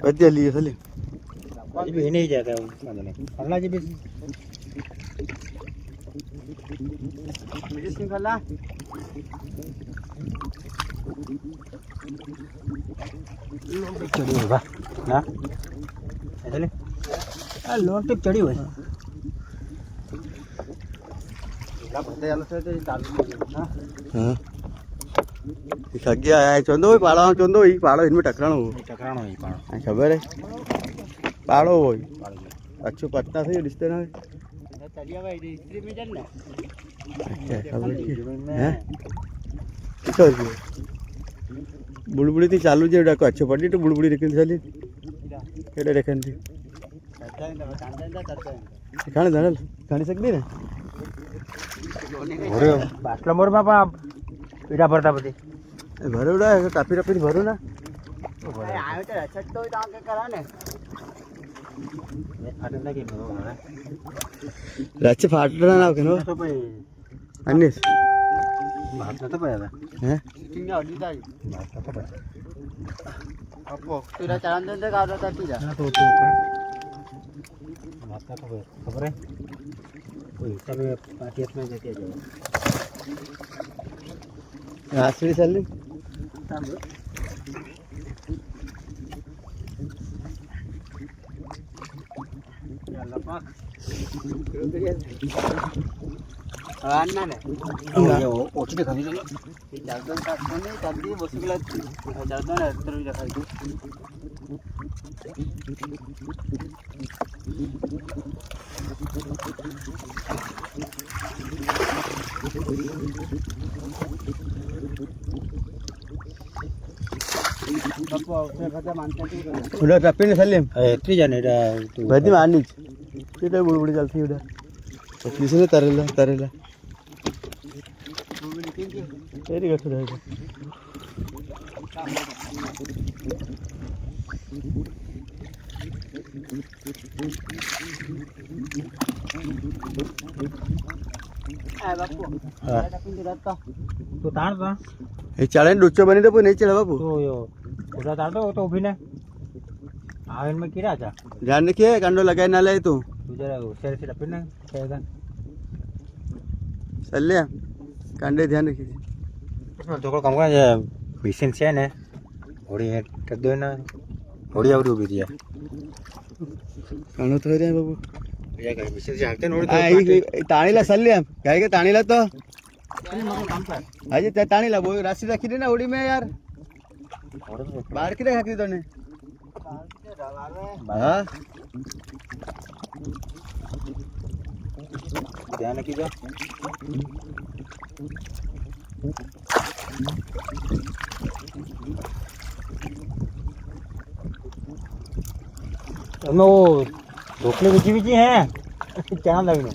बच्चे लिए सली भी नहीं जाता अगला जी भी मेडिसिन खाला चढ़ी हुई बा ना ऐसे लोन टिप चढ़ी हुई पता है तो चालू ना हां सग्या आया चंदो ई पाड़ो इनमें टकराणो ही पाड़ो खबर है पाड़ो हो अच्छो पत्ता से रिश्ते ना चलिए भाई स्त्री में चल ना अच्छा खबर हैं किसो बुड़बुड़ी थी चालू जे डाको अच्छो पड़ी तो बुड़बुड़ी रेखन चली केड़े रेखन थी खाने दानल खाने सकदी ने ओरे बाटला मोर बापा पीड़ा भरता बदी भरोड़ा टापी टापी भरो ना आयो तो अच्छा तो के करा ने फाटना के नो रच्चे फाटना ना के नो तो भाई अन्नेस बात तो पाया हैं किंगा अडी दाई बात तो पाया अपो तेरा चांद दे का था तीरा ना तो बात तो खबर है कोई सब पार्टी में जाके जाओ आसरी चली अन्ना ने ओटी देखा दी चारजन का कोने चांदी बसगला चारजन अंदर भी देखा दी बापू उसने खाता मानता तू उड़ा टपी ने सलीम एत्री जाने रा तू बदी मारनी सीधे बुड़बुड़ी चलती उड़ा तो किसी ने तरेला तेरी गठ रहेगा आ बापू टपिन दे तो ताण तो ये चढ़े डुच्चो बनी तो नहीं चढ़ा बापू तो यो उड़ा ताण तो उभी ने आवन में किरा था ध्यान रखिए कंडो लगाए ना ले तू जरा होशियार से टपिन ना कहेगा चल ले कंडे ध्यान रखिए तो को काम का मिशन से ने होड़ी है कर दो ना होड़ी और उभी दिया कणो तो रे बाबू भैया का मिशन से हालते नोड़ ताणीला चल ले गाय के ताणीला तो काम कर आज ते ताणीला वो राशि रखी दे ना उड़ी में यार बाहर की रखी तूने हां ध्यान कीजिए वो ढोकले बीजी हैं क्या नाम लगे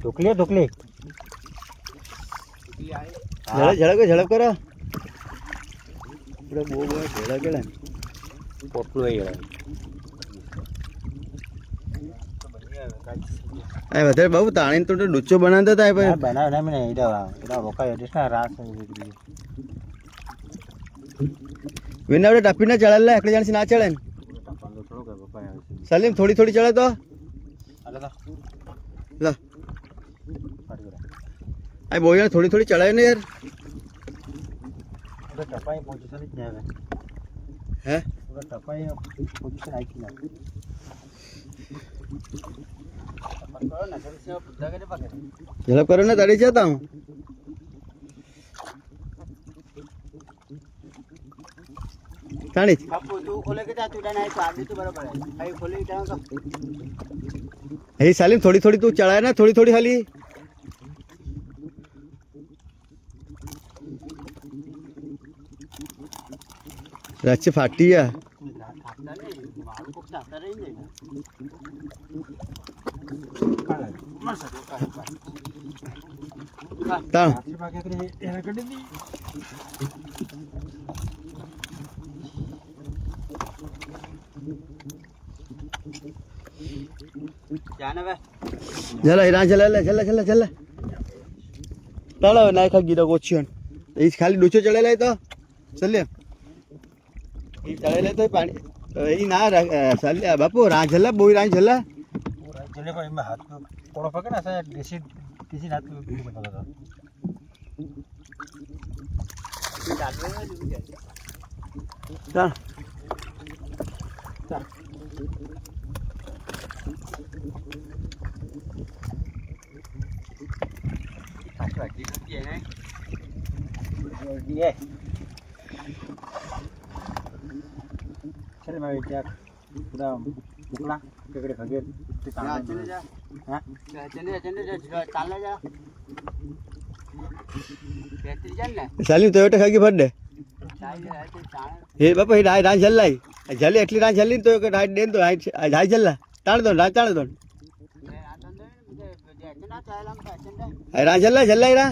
ढोकले झड़प करो पूरा बो झड़ा के पोटलो है ए बता बाबू ताणी तो डुच्चो बनाता था पे बना मैंने इधर रोका है जिसना रात विना बड़े टप्पी ना चढ़ल ले एकले जान से ना चढ़न सलीम थोड़ी थोड़ी चढ़े तो ला आई बोल थोड़ी थोड़ी चढ़ाए ना यार टपाई पोजीशन नहीं है पूरा टपाई पोजीशन आई ना झड़प करो ना तड़ी जाता हूँ ताणी बापू तू खोले के जा तू नहीं तो आगे तो बराबर है भाई खोले के जाओ हे सलीम थोड़ी थोड़ी तू चढ़ाए ना थोड़ी थोड़ी हाली रच्चे फाटी है चला हिरा चला चला चला चला चलो ना खा गिरा कोचियन इस खाली डूचो चढ़े ले तो चलिए चढ़े ले तो पानी એ ના ચાલ્યા બાપુ રાહ છેલ્લા બહુ રાહ છેલ્લા चले भाई मैं हाथ में कोड़ा पकड़ ना ऐसा देसी देसी हाथ में पकड़ था ચાલ चल मैं क्या पूरा मुकला टेकड़े खगे चले जा हां चले चाल जा બેટરી ચાલ ને ચાલ્યું તો એટા ખાગી ફટ દે એ બાપા એ રાહ છેલ્લા જલ્દી એટલી રાહ છેલ્લી તો કે રાહ દે તો રાહ છેલ્લા તાણ દો રાહ તાણ દો રાહ છેલ્લા છેલ્લા રાહ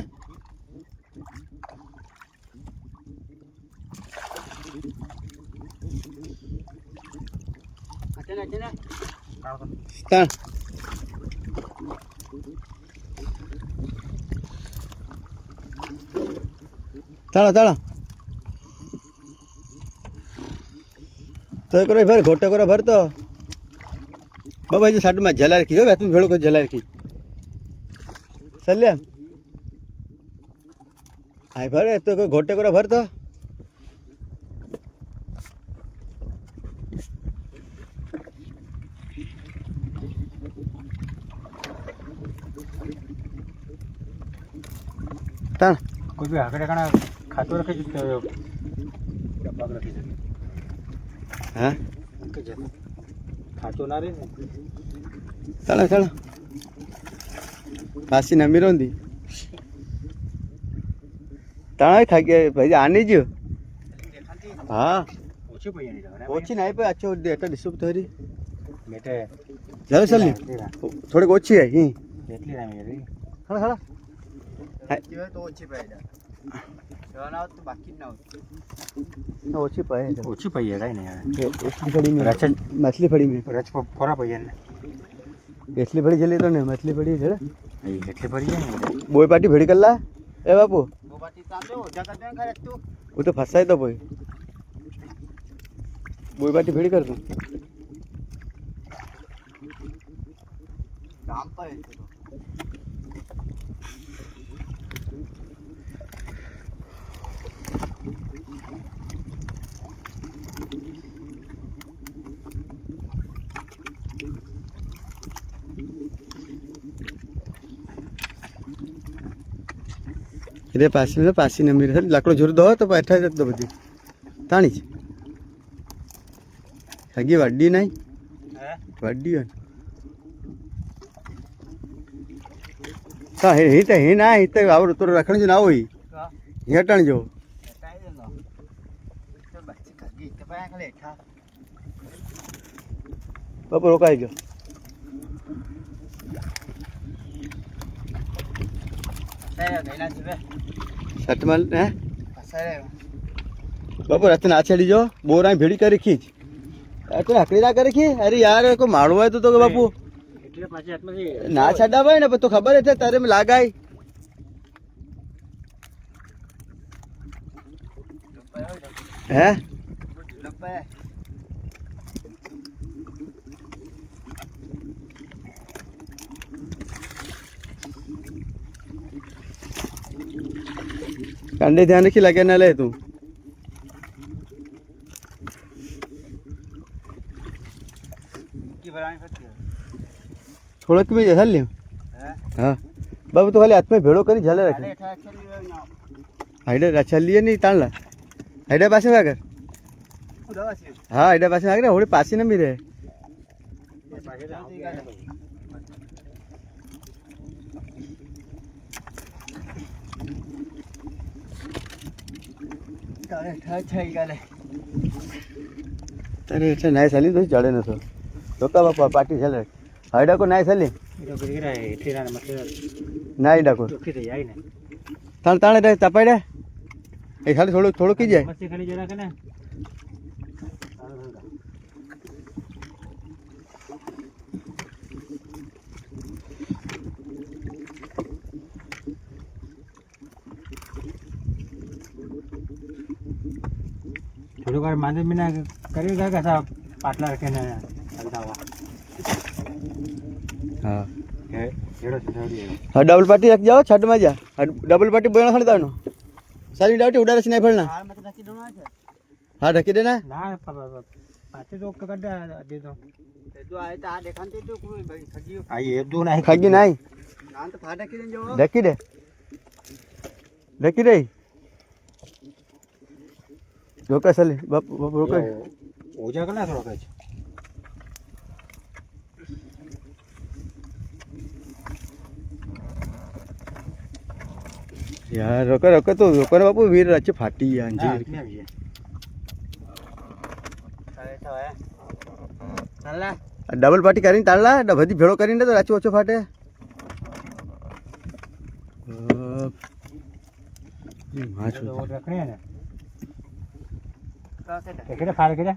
તાણ તાળા તાળા તો કરો ફર ઘોટો કરો ભરતો બાબા જે સાટમાં જલા રાખી જો તું ભેળો કરી જલા રાખી ચાલ્યા હા ભરે તો કોઈ ઘોટે કરો ભરતો તાણ कोई भी आकड़े कणा खातो रखे डब्बा रखी सके હા के जे खातो ना रे ચાલો ચાલો પાછી નમી રોંધી તાણ ખાગે ભાઈ આની જ હા ઓછી પૈયા ની જવાના ઓછી ના પે અચ્છો ડેટા ડિસ્ટર્બ થઈ બેટે ચાલો ચાલી થોડીક ઓછી હે હી એટલી રામી રે ખડા ખડા તો ઓછી પૈયા જવાના તો બાકી ના ઓછી પાય ઓછી પૈયા કાઈ નહીં એટલી ફડી મેં રચન મછલી ફડી મેં રચ ફોરા પૈયા ને એટલી ફડી જલી તો ને મછલી ફડી છે એટલી પડી જાય ને બોય પાટી ભેડી કરલા એ બાપુ वो बाती तांबे हो जा कर खरे तू वो तो फंसाई तो बोय बोय पाटी भेड़ी कर दूं काम पर है तो इधर पासी ने मेरे लाकड़ो जोर दो तो बैठा तो बધી તાણી છે હગી વાડી નહીં હે વાડી હે તા હે ના હે તો આવર તો રખણ જ ના હોય का હેટણ જો टाइम दे लो तो बच्चे खगी के पाया खले था બાપુ રોકાઈ ગયો saya गईला जीवे સટમલ હે असरे બાપુ રતન આ છેડી જો બોરા ભેડી કરી ખીચ તો હકડી ના કરી ખી અરે યાર કોઈ માળું હોય તો બાપુ એટલે પાછી હાથમાંથી ના છડા ભાઈ ને તો ખબર છે તારે લાગાય હે લંબે કાંડે ધ્યાન રાખી લાગે ના લે તું की बनानी पड़ती है થોડોક બી જલ લ્યો हैं હા બાબુ તો ખાલી હાથમાં ભેળો કરી ઝાલે રાખે अरे ठा चली ना હાઈડર અચ્છા લીએ નહીં તાણલા હાઈડર પાસે વાગર दवा से હા હાઈડર પાસે વાગર હોળી પાછી નમી રહે पाछे जाती गाले अरे ठा छई गाले તારે એટલે નાય ચાલી તો જડે નતો ધોકા બાપા પાટી ઝાલે હાઈડા કો નાય ચાલી तो गिरा है इतनी ना मतलब ના હાઈડા કો दुखी तो जाए ना તાણ તાણે રહે તપાડે એ ખાલી થોડું થોડું કી જાય मस्ती खाली जरा के ना थोड़ी बार मांझे बिना करेगा का साहब પાટલા રાખીને હલદાવા હા એડો છોડી હા ડબલ પાટી રખ જાઓ છડ માં જા ડબલ પાટી બોયણા ખણ તાનો સારી ડાવટી ઉડારે છે નહીં ફળના હાલ મત રાખી દો ના છે હા ઢકી દે ને ના પાછે તો કડ દે દો જો આ તો આ દેખાંતી તો કોઈ ભાઈ ખગીયો આ એ દો નહીં ખાગી નહીં ના તો ફાટા કરી જો ઢકી દે ઢકી દે રોકે સલે બાપ રોકે ઓજા કલા થોડો કચ यार रोको रोको तो रोको ना बापू वीर अच्छे फाटी है अंजी डबल पार्टी કરીને તાળલા બધી ભેળો કરીને તો રાચો ઓછો ફાટે માં છો રખણે ને કેડે ફાળ કેડે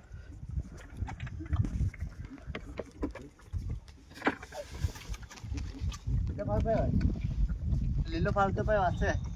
લીલો ફાળ તો ભાઈ વાસે